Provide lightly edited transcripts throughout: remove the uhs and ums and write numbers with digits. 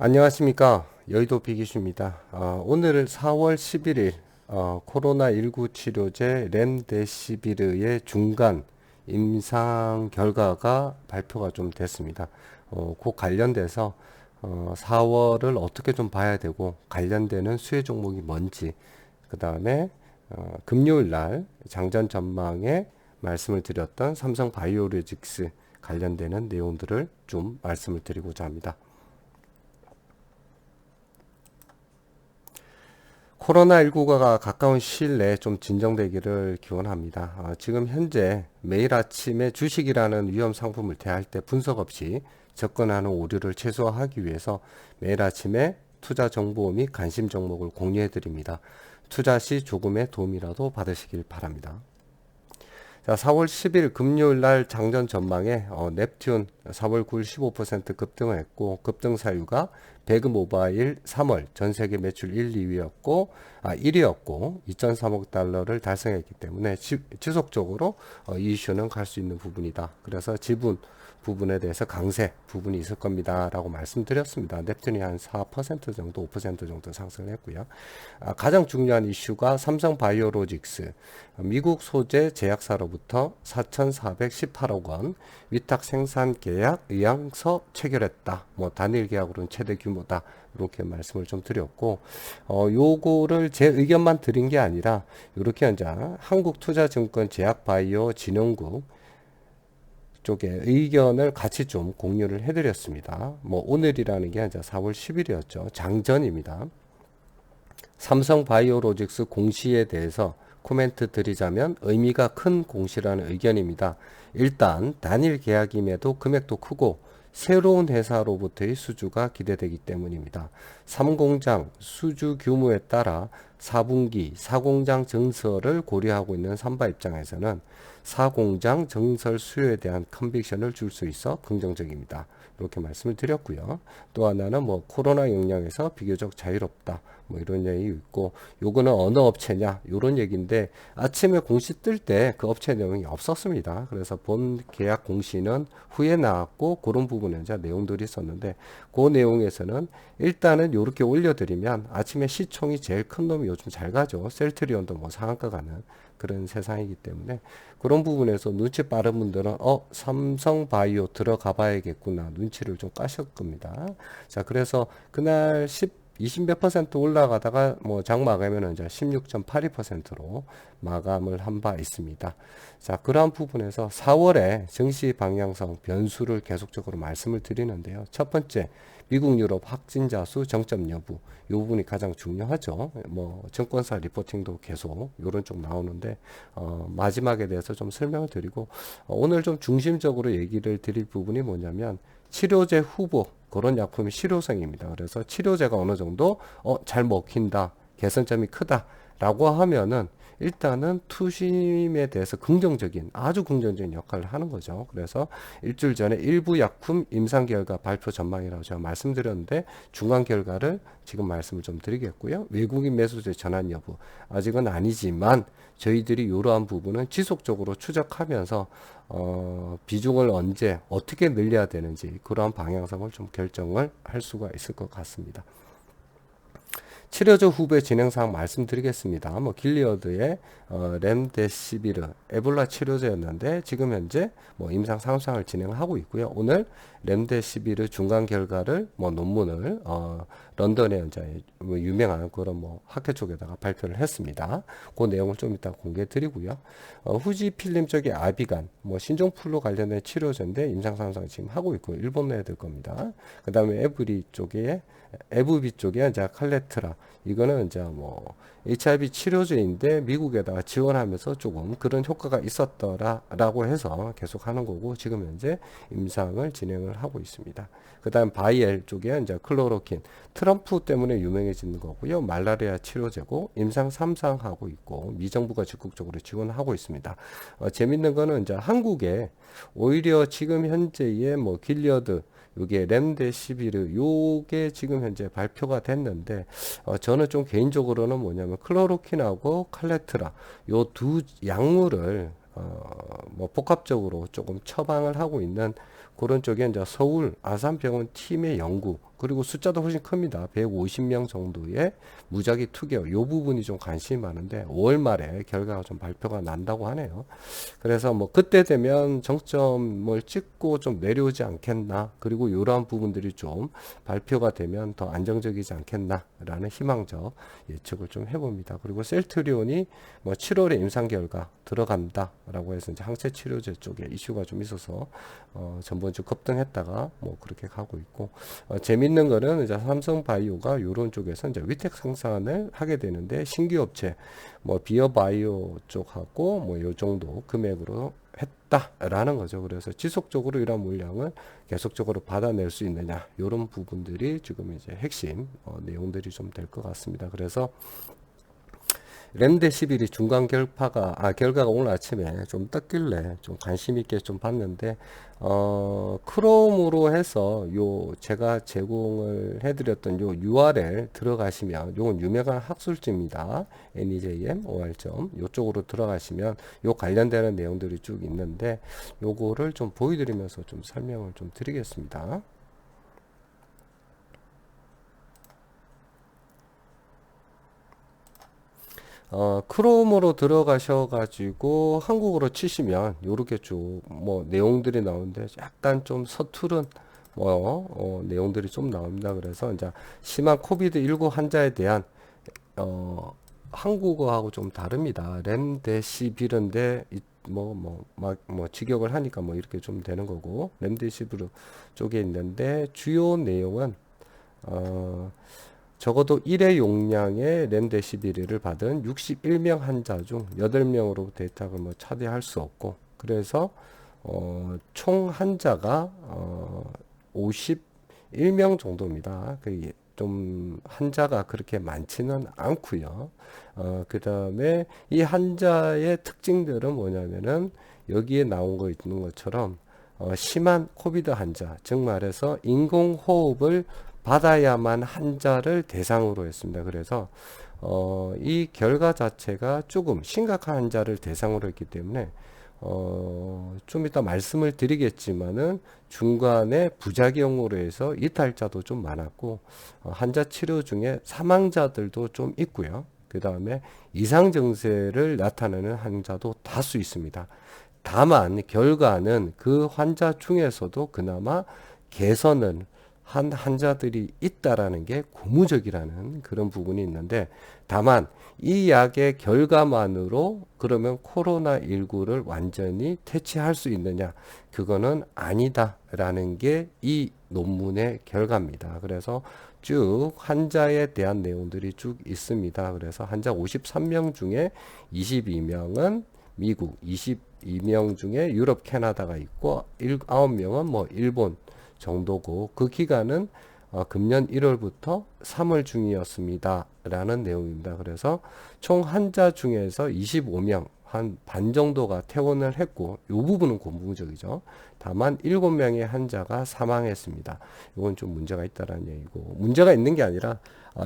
안녕하십니까. 여의도 비기슈입니다. 오늘 4월 11일 코로나19 치료제 렘데시비르의 중간 임상 결과가 발표가 좀 됐습니다. 그 관련돼서 4월을 어떻게 좀 봐야 되고 관련되는 수혜 종목이 뭔지, 그 다음에 금요일 날 장전 전망에 말씀을 드렸던 삼성 바이오로직스 관련되는 내용들을 좀 말씀을 드리고자 합니다. 코로나19가 가까운 시일 내에 좀 진정되기를 기원합니다. 지금 현재 매일 아침에 주식이라는 위험 상품을 대할 때 분석 없이 접근하는 오류를 최소화하기 위해서 매일 아침에 투자 정보 및 관심 종목을 공유해 드립니다. 투자 시 조금의 도움이라도 받으시길 바랍니다. 자, 4월 10일 금요일 날 장전 전망에 넵튠 4월 9일 15% 급등을 했고, 급등 사유가 배그 모바일 3월 전 세계 매출 1, 2위였고 1위였고 2.3억 달러를 달성했기 때문에 지속적으로 이 이슈는 갈 수 있는 부분이다. 그래서 지분 부분에 대해서 강세 부분이 있을 겁니다 라고 말씀드렸습니다. 넵튠이 한 4% 정도 5% 정도 상승을 했고요. 가장 중요한 이슈가 삼성 바이오로직스 미국 소재 제약사로부터 4,418억 원 위탁 생산 계약 의향서 체결했다. 단일 계약으로는 최대 규모다. 이렇게 말씀을 좀 드렸고, 요거를 제 의견만 드린 게 아니라 이렇게 이제 한국투자증권 제약바이오 쪽에 의견을 같이 좀 공유를 해드렸습니다. 오늘이라는 게 이제 4월 10일이었죠. 장전입니다. 삼성 바이오로직스 공시에 대해서 코멘트 드리자면 의미가 큰 공시라는 의견입니다. 일단 단일 계약임에도 금액도 크고 새로운 회사로부터의 수주가 기대되기 때문입니다. 3공장 수주 규모에 따라 4분기 4공장 증설을 고려하고 있는 삼바 입장에서는 4공장 증설 수요에 대한 컨빅션을 줄 수 있어 긍정적입니다. 이렇게 말씀을 드렸고요. 또 하나는 코로나 영향에서 비교적 자유롭다. 이런 얘기 있고, 요거는 어느 업체냐 이런 얘기인데 아침에 공시 뜰 때 그 업체 내용이 없었습니다. 그래서 본 계약 공시는 후에 나왔고 그런 부분에 이제 내용들이 있었는데, 그 내용에서는 일단은 요렇게 올려드리면 아침에 시총이 제일 큰 놈이 요즘 잘 가죠. 셀트리온도 상한가 가는 그런 세상이기 때문에 그런 부분에서 눈치 빠른 분들은 삼성바이오 들어가 봐야겠구나 눈치를 좀 까실 겁니다. 자, 그래서 그날 20 몇 퍼센트 올라가다가 장 마감에는 이제 16.82%로 마감을 한 바 있습니다. 자, 그러한 부분에서 4월에 증시 방향성 변수를 계속적으로 말씀을 드리는데요. 첫 번째, 미국 유럽 확진자 수 정점 여부, 이 부분이 가장 중요하죠. 증권사 리포팅도 계속 이런 쪽 나오는데 마지막에 대해서 좀 설명을 드리고, 오늘 좀 중심적으로 얘기를 드릴 부분이 뭐냐면 치료제 후보 그런 약품이 실효성입니다. 그래서 치료제가 어느 정도 잘 먹힌다, 개선점이 크다 라고 하면은 일단은 투심에 대해서 아주 긍정적인 역할을 하는 거죠. 그래서 일주일 전에 일부 약품 임상 결과 발표 전망이라고 제가 말씀드렸는데 중간 결과를 지금 말씀을 좀 드리겠고요. 외국인 매수세 전환 여부 아직은 아니지만 저희들이 이러한 부분은 지속적으로 추적하면서 비중을 언제 어떻게 늘려야 되는지 그러한 방향성을 좀 결정을 할 수가 있을 것 같습니다. 치료제 후보의 진행사항 말씀드리겠습니다. 길리어드의 렘데시비르 에볼라 치료제였는데 지금 현재 임상 3상을 진행하고 있고요. 오늘 렘데시비르 중간 결과를 논문을 런던의 이제 유명한 그런 학회 쪽에다가 발표를 했습니다. 그 내용을 좀 이따 공개해 드리고요. 후지필름 쪽의 아비간 신종플루 관련된 치료제인데 임상 3상 지금 하고 있고 일본 내에 될 겁니다. 그 다음에 에브비 쪽에 이제 칼레트라 이거는 이제 HIV 치료제인데 미국에다가 지원하면서 조금 그런 효과가 있었더라라고 해서 계속 하는 거고 지금 현재 임상을 진행을 하고 있습니다. 그 다음 바이엘 쪽에 이제 클로로킨 트럼프 때문에 유명해지는 거고요. 말라리아 치료제고 임상 3상 하고 있고 미정부가 적극적으로 지원하고 있습니다. 재밌는 거는 이제 한국에 오히려 지금 현재의 길리어드 요게 렘데시비르 요게 지금 현재 발표가 됐는데 저는 좀 개인적으로는 뭐냐면 클로로킨하고 칼레트라 요 두 약물을 복합적으로 조금 처방을 하고 있는 그런 쪽에 이제 서울 아산병원 팀의 연구 그리고 숫자도 훨씬 큽니다. 150명 정도의 무작위 투개월. 요 부분이 좀 관심이 많은데 5월 말에 결과가 좀 발표가 난다고 하네요. 그래서 뭐 그때 되면 정점을 찍고 좀 내려오지 않겠나. 그리고 이러한 부분들이 좀 발표가 되면 더 안정적이지 않겠나라는 희망적 예측을 좀 해봅니다. 그리고 셀트리온이 뭐 7월에 임상 결과 들어간다라고 해서 이제 항체 치료제 쪽에 이슈가 좀 있어서 전번 주 급등했다가 뭐 그렇게 가고 있고 재밌는 거는 이제 삼성바이오가 이런 쪽에서 이제 위탁 생산을 하게 되는데 신규 업체 뭐 비어바이오 쪽하고 뭐 요 정도 금액으로 했다라는 거죠. 그래서 지속적으로 이런 물량을 계속적으로 받아낼 수 있느냐 이런 부분들이 지금 이제 핵심 내용들이 좀 될 것 같습니다. 그래서 렘데시빌이 중간 결과가 오늘 아침에 좀 떴길래 좀 관심 있게 좀 봤는데, 크롬으로 해서 제가 제공을 해드렸던 요 URL 들어가시면, 요건 유명한 학술지입니다. NEJM OR.점 요쪽으로 들어가시면 요 관련되는 내용들이 쭉 있는데, 요거를 좀 보여드리면서 좀 설명을 좀 드리겠습니다. 크롬으로 들어가셔가지고 한국어로 치시면 요렇게 쭉 뭐 내용들이 나오는데 약간 좀 서투른 내용들이 좀 나옵니다. 그래서 이제 심한 코비드19 환자에 대한 한국어하고 좀 다릅니다. 렘데시비르인데 직역을 하니까 뭐 이렇게 좀 되는 거고, 렘데시비르 쪽에 있는데 주요 내용은 적어도 1회 용량의 렘데시비르를 받은 61명 환자 중 8명으로 데이터를 뭐 차지할 수 없고, 그래서 총 환자가 51명 정도입니다. 좀 환자가 그렇게 많지는 않고요. 그 다음에 이 환자의 특징들은 뭐냐면은 여기에 나온 거 있는 것처럼 심한 코비드 환자, 즉 말해서 인공호흡을 받아야만 환자를 대상으로 했습니다. 그래서 이 결과 자체가 조금 심각한 환자를 대상으로 했기 때문에 좀 이따 말씀을 드리겠지만은 중간에 부작용으로 해서 이탈자도 좀 많았고, 환자 치료 중에 사망자들도 좀 있고요. 그 다음에 이상 증세를 나타내는 환자도 다수 있습니다. 다만 결과는 그 환자 중에서도 그나마 개선을 한 환자들이 있다라는 게 고무적이라는 그런 부분이 있는데, 다만 이 약의 결과만으로 그러면 코로나19를 완전히 퇴치할 수 있느냐, 그거는 아니다라는 게 이 논문의 결과입니다. 그래서 쭉 환자에 대한 내용들이 쭉 있습니다. 그래서 환자 53명 중에 22명은 미국, 22명 중에 유럽, 캐나다가 있고 9명은 뭐 일본 정도고, 그 기간은 금년 1월부터 3월 중이었습니다 라는 내용입니다. 그래서 총 환자 중에서 25명, 한 반 정도가 퇴원을 했고, 이 부분은 고무적이죠. 다만 7명의 환자가 사망했습니다. 이건 좀 문제가 있다라는 얘기고, 문제가 있는 게 아니라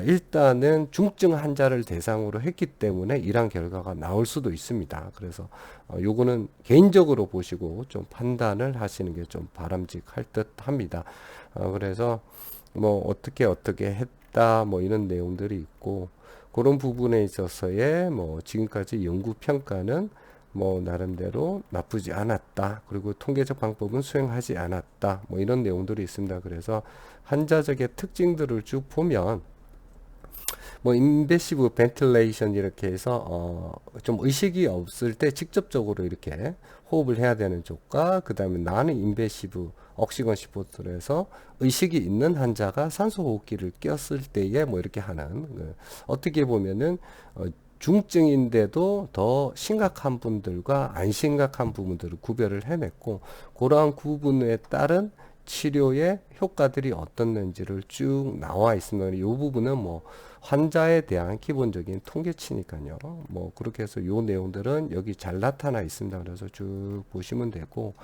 일단은 중증 환자를 대상으로 했기 때문에 이러한 결과가 나올 수도 있습니다. 그래서 요거는 개인적으로 보시고 좀 판단을 하시는 게 좀 바람직할 듯 합니다. 그래서 뭐 어떻게 했다 뭐 이런 내용들이 있고, 그런 부분에 있어서의 뭐 지금까지 연구 평가는 뭐 나름대로 나쁘지 않았다, 그리고 통계적 방법은 수행하지 않았다, 뭐 이런 내용들이 있습니다. 그래서 환자적의 특징들을 쭉 보면 뭐 인베시브 벤틸레이션 이렇게 해서 좀 의식이 없을 때 직접적으로 이렇게 호흡을 해야 되는 쪽과, 그 다음에 나는 인베시브 억시건 시포트를 해서 의식이 있는 환자가 산소호흡기를 꼈을 때에 뭐 이렇게 하는, 어떻게 보면은 중증인데도 더 심각한 분들과 안 심각한 부분들을 구별을 해냈고, 그러한 구분에 따른 치료의 효과들이 어떻는지를 쭉 나와 있습니다. 이 부분은 뭐 환자에 대한 기본적인 통계치니까요. 뭐 그렇게 해서 요 내용들은 여기 잘 나타나 있습니다. 그래서 쭉 보시면 되고,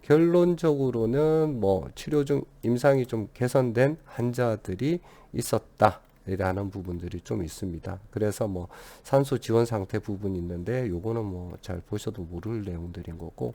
결론적으로는 뭐 치료 중 임상이 좀 개선된 환자들이 있었다. 이라는 부분들이 좀 있습니다. 그래서 뭐 산소 지원 상태 부분이 있는데 요거는 뭐 잘 보셔도 모를 내용들인 거고,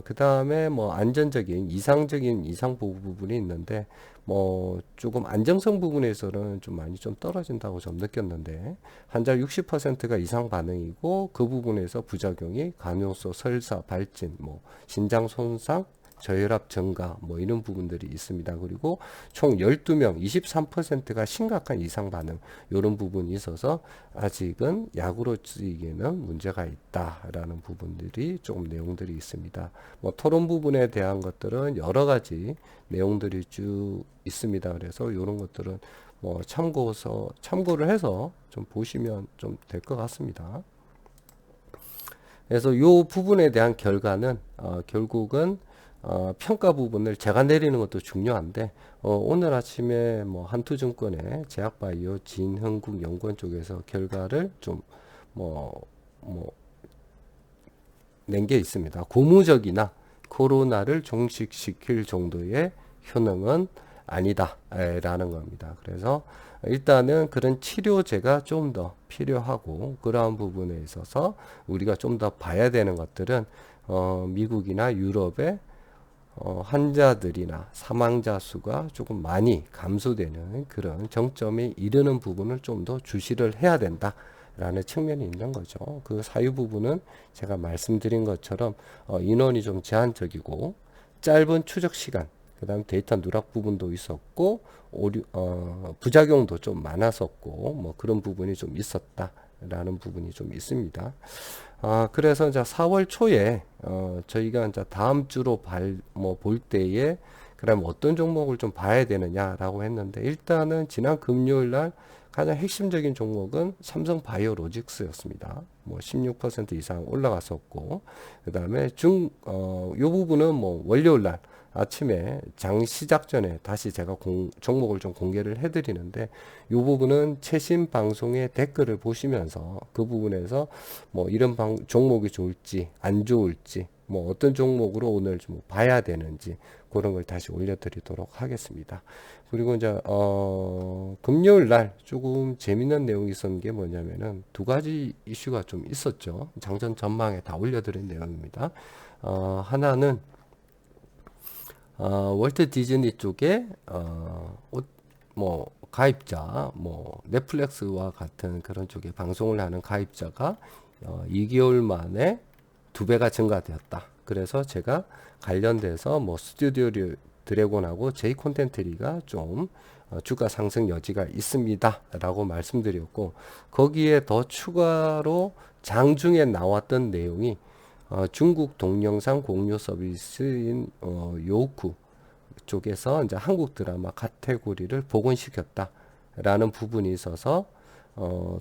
그 다음에 뭐 안전적인 이상적인 이상 보호 부분이 있는데, 뭐 조금 안정성 부분에서는 좀 많이 좀 떨어진다고 좀 느꼈는데, 환자 60%가 이상 반응이고, 그 부분에서 부작용이 간용소, 설사, 발진, 뭐 신장 손상, 저혈압 증가 뭐 이런 부분들이 있습니다. 그리고 총 12명 23%가 심각한 이상 반응 이런 부분이 있어서 아직은 약으로 쓰기에는 문제가 있다라는 부분들이 조금 내용들이 있습니다. 뭐 토론 부분에 대한 것들은 여러 가지 내용들이 쭉 있습니다. 그래서 이런 것들은 뭐 참고를 해서 좀 보시면 좀 될 것 같습니다. 그래서 이 부분에 대한 결과는 결국은 평가 부분을 제가 내리는 것도 중요한데, 오늘 아침에 뭐 한투증권의 제약바이오 진흥국연구원 쪽에서 결과를 좀 낸 게 있습니다. 고무적이나 코로나를 종식시킬 정도의 효능은 아니다 라는 겁니다. 그래서 일단은 그런 치료제가 좀 더 필요하고, 그러한 부분에 있어서 우리가 좀 더 봐야 되는 것들은 미국이나 유럽의 환자들이나 사망자 수가 조금 많이 감소되는 그런 정점에 이르는 부분을 좀 더 주시를 해야 된다 라는 측면이 있는 거죠. 그 사유 부분은 제가 말씀드린 것처럼 인원이 좀 제한적이고, 짧은 추적 시간, 그 다음 데이터 누락 부분도 있었고, 부작용도 좀 많았었고, 뭐 그런 부분이 좀 있었다라는 부분이 좀 있습니다. 그래서 이제 4월 초에 저희가 이제 다음 주로 볼 때에 그럼 어떤 종목을 좀 봐야 되느냐라고 했는데, 일단은 지난 금요일 날 가장 핵심적인 종목은 삼성 바이오로직스였습니다. 뭐 16% 이상 올라갔었고, 그 다음에 요 부분은 뭐 월요일 날 아침에 장 시작 전에 다시 제가 종목을 좀 공개를 해드리는데, 이 부분은 최신 방송의 댓글을 보시면서 그 부분에서 뭐 이런 종목이 좋을지 안 좋을지, 뭐 어떤 종목으로 오늘 좀 봐야 되는지 그런 걸 다시 올려드리도록 하겠습니다. 그리고 이제 금요일 날 조금 재밌는 내용이 있었는 게 뭐냐면은 두 가지 이슈가 좀 있었죠. 장전 전망에 다 올려드린 내용입니다. 하나는 월트 디즈니 쪽에 뭐 가입자, 뭐 넷플릭스와 같은 그런 쪽에 방송을 하는 가입자가 2개월 만에 2배가 증가되었다. 그래서 제가 관련돼서 뭐 스튜디오 드래곤하고 제이 콘텐츠리가 좀 주가 상승 여지가 있습니다 라고 말씀드렸고, 거기에 더 추가로 장중에 나왔던 내용이 중국 동영상 공유 서비스인 요쿠 쪽에서 이제 한국 드라마 카테고리를 복원시켰다라는 부분이 있어서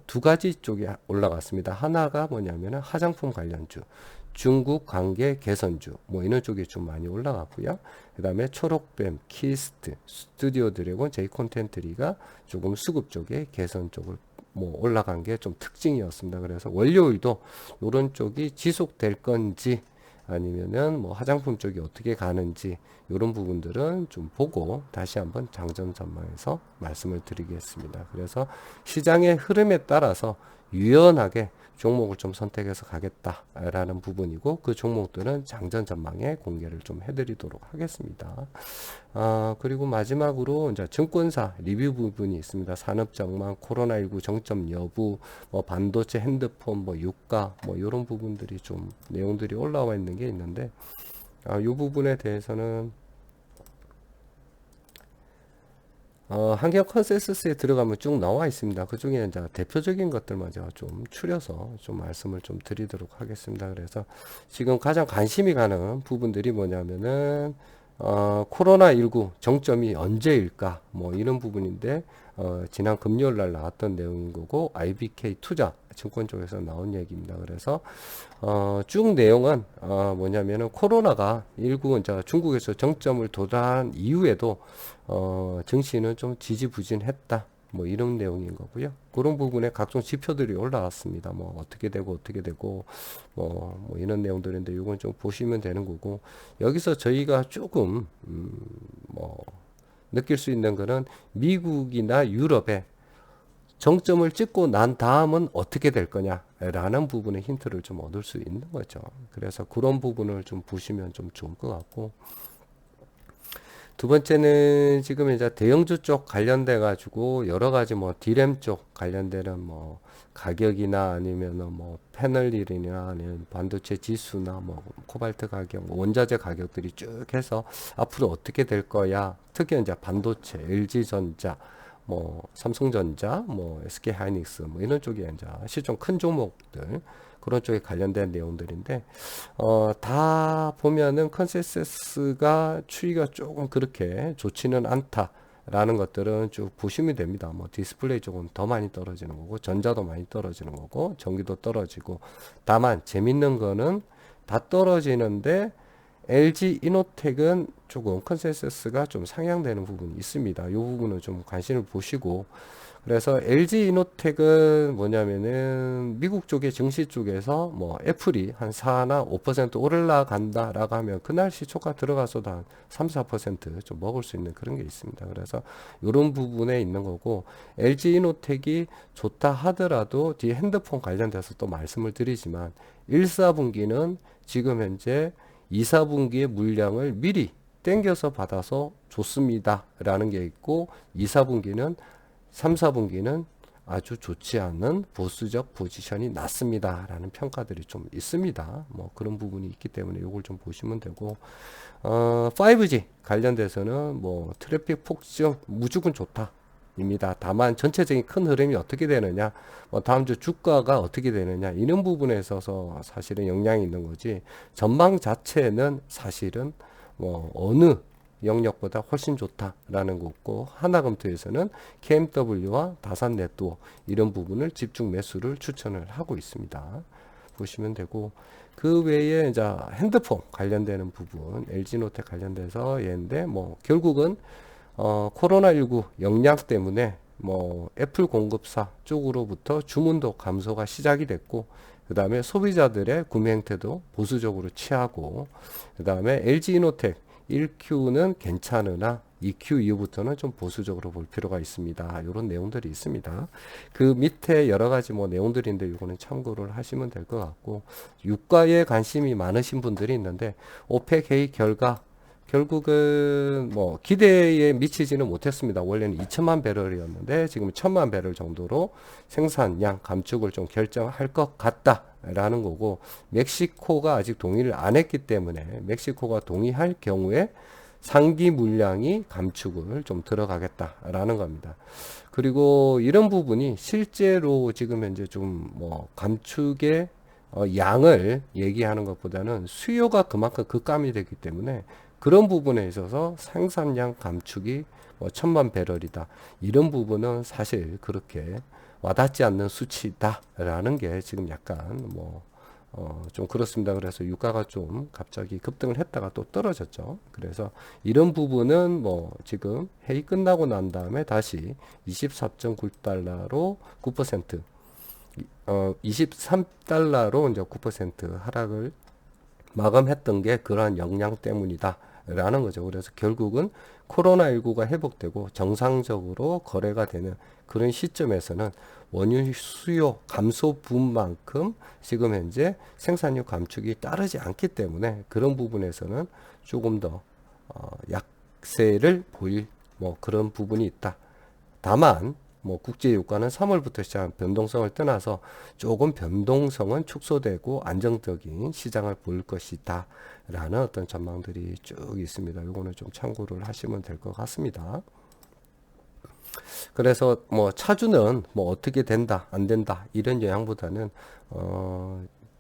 두 가지 쪽이 올라갔습니다. 하나가 뭐냐면은 화장품 관련주, 중국 관계 개선주, 뭐 이런 쪽이 좀 많이 올라갔고요. 그 다음에 초록뱀, 키스트, 스튜디오 드래곤, 제이 콘텐츠리가 조금 수급 쪽에 개선 쪽을 뭐 올라간 게 좀 특징이었습니다. 그래서 월요일도 이런 쪽이 지속될 건지 아니면은 뭐 화장품 쪽이 어떻게 가는지 이런 부분들은 좀 보고 다시 한번 장전 전망에서 말씀을 드리겠습니다. 그래서 시장의 흐름에 따라서 유연하게 종목을 좀 선택해서 가겠다라는 부분이고, 그 종목들은 장전 전망에 공개를 좀 해드리도록 하겠습니다. 그리고 마지막으로 이제 증권사 리뷰 부분이 있습니다. 산업 전망, 코로나19 정점 여부, 뭐 반도체, 핸드폰, 뭐 유가, 뭐 이런 부분들이 좀 내용들이 올라와 있는 게 있는데, 이 부분에 대해서는 한경 컨센서스에 들어가면 쭉 나와 있습니다. 그 중에 이제 대표적인 것들만 제가 좀 추려서 좀 말씀을 좀 드리도록 하겠습니다. 그래서 지금 가장 관심이 가는 부분들이 뭐냐면은 코로나19 정점이 언제일까, 뭐 이런 부분인데, 지난 금요일 날 나왔던 내용인 거고, IBK 투자 증권 쪽에서 나온 얘기입니다. 그래서 쭉 내용은 뭐냐면은 코로나가 19 이제 중국에서 정점을 도달한 이후에도 증시는 좀 지지부진했다, 뭐 이런 내용인 거고요. 그런 부분에 각종 지표들이 올라왔습니다. 뭐 어떻게 되고 뭐 이런 내용들인데, 이건 좀 보시면 되는 거고, 여기서 저희가 조금 뭐 느낄 수 있는 거는 미국이나 유럽의 정점을 찍고 난 다음은 어떻게 될 거냐라는 부분의 힌트를 좀 얻을 수 있는 거죠. 그래서 그런 부분을 좀 보시면 좀 좋을 것 같고, 두 번째는 지금 이제 대형주 쪽 관련돼 가지고 여러 가지 뭐 디램 쪽 관련되는 뭐 가격이나 아니면은 뭐 패널이나 아니면 반도체 지수나 뭐 코발트 가격, 뭐 원자재 가격들이 쭉 해서 앞으로 어떻게 될 거야. 특히 이제 반도체, LG전자, 뭐 삼성전자, 뭐 SK하이닉스 뭐 이런 쪽에 이제 시총 큰 종목들 그런 쪽에 관련된 내용들인데 다 보면은 컨센서스가 추이가 조금 그렇게 좋지는 않다라는 것들은 쭉 보시면 됩니다. 뭐 디스플레이 쪽은 더 많이 떨어지는 거고 전자도 많이 떨어지는 거고 전기도 떨어지고 다만 재밌는 거는 다 떨어지는데 LG 이노텍은 조금 컨센서스가 좀 상향되는 부분이 있습니다. 이 부분은 좀 관심을 보시고 그래서 LG 이노텍은 뭐냐면은 미국 쪽의 증시 쪽에서 뭐 애플이 한 4나 5% 올라간다라고 하면 그날 시초가 들어가서도 한 3, 4%좀 먹을 수 있는 그런 게 있습니다. 그래서 이런 부분에 있는 거고 LG 이노텍이 좋다 하더라도 뒤에 핸드폰 관련돼서 또 말씀을 드리지만 1, 4분기는 지금 현재 2, 4분기의 물량을 미리 땡겨서 받아서 좋습니다 라는 게 있고 2, 4분기는 3, 4분기는 아주 좋지 않은 보수적 포지션이 났습니다 라는 평가들이 좀 있습니다. 뭐 그런 부분이 있기 때문에 이걸 좀 보시면 되고 5G 관련돼서는 뭐 트래픽 폭증 무조건 좋다 입니다. 다만 전체적인 큰 흐름이 어떻게 되느냐, 뭐 다음 주 주가가 어떻게 되느냐 이런 부분에 있어서 사실은 영향이 있는 거지 전망 자체는 사실은 뭐 어느 영역보다 훨씬 좋다라는 거고 하나금토에서는 KMW와 다산 네트워크 이런 부분을 집중 매수를 추천을 하고 있습니다. 보시면 되고 그 외에 이제 핸드폰 관련되는 부분 LG노텍 관련돼서 얘인데 뭐 결국은 코로나19 영향 때문에 뭐 애플 공급사 쪽으로부터 주문도 감소가 시작이 됐고 그 다음에 소비자들의 구매 행태도 보수적으로 취하고 그 다음에 LG이노텍 1Q는 괜찮으나 2Q 이후부터는 좀 보수적으로 볼 필요가 있습니다. 이런 내용들이 있습니다. 그 밑에 여러 가지 뭐 내용들인데 이거는 참고를 하시면 될 것 같고 유가에 관심이 많으신 분들이 있는데 오펙 회의 결과 결국은 뭐 기대에 미치지는 못했습니다. 원래는 2천만 배럴이었는데 지금 1천만 배럴 정도로 생산량 감축을 좀 결정할 것 같다라는 거고 멕시코가 아직 동의를 안 했기 때문에 멕시코가 동의할 경우에 상기 물량이 감축을 좀 들어가겠다라는 겁니다. 그리고 이런 부분이 실제로 지금 현재 좀 뭐 감축의 양을 얘기하는 것보다는 수요가 그만큼 급감이 되기 때문에 그런 부분에 있어서 생산량 감축이 뭐 1,000만 배럴이다. 이런 부분은 사실 그렇게 와닿지 않는 수치다라는 게 지금 약간 뭐 좀 그렇습니다. 그래서 유가가 좀 갑자기 급등을 했다가 또 떨어졌죠. 그래서 이런 부분은 뭐 지금 회의 끝나고 난 다음에 다시 24.9달러로 9% 23달러로 이제 9% 하락을 마감했던 게 그러한 영향 때문이다. 라는 거죠. 그래서 결국은 코로나19가 회복되고 정상적으로 거래가 되는 그런 시점에서는 원유 수요 감소 분만큼 지금 현재 생산력 감축이 따르지 않기 때문에 그런 부분에서는 조금 더 약세를 보일 뭐 그런 부분이 있다. 다만 뭐 국제 유가는 3월부터 시작한 변동성을 떠나서 조금 변동성은 축소되고 안정적인 시장을 보일 것이다 라는 어떤 전망들이 쭉 있습니다. 이거는 좀 참고를 하시면 될 것 같습니다. 그래서 뭐 차주는 뭐 어떻게 된다 안 된다 이런 영향보다는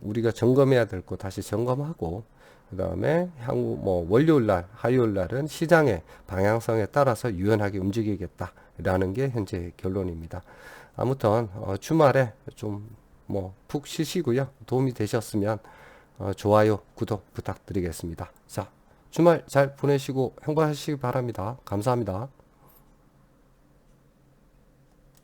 우리가 점검해야 될 거 다시 점검하고 그 다음에 향후 뭐 월요일날 화요일날은 시장의 방향성에 따라서 유연하게 움직이겠다라는 게 현재 결론입니다. 아무튼 주말에 좀 뭐 푹 쉬시고요. 도움이 되셨으면 좋아요 구독 부탁드리겠습니다. 자, 주말 잘 보내시고 행복하시기 바랍니다. 감사합니다.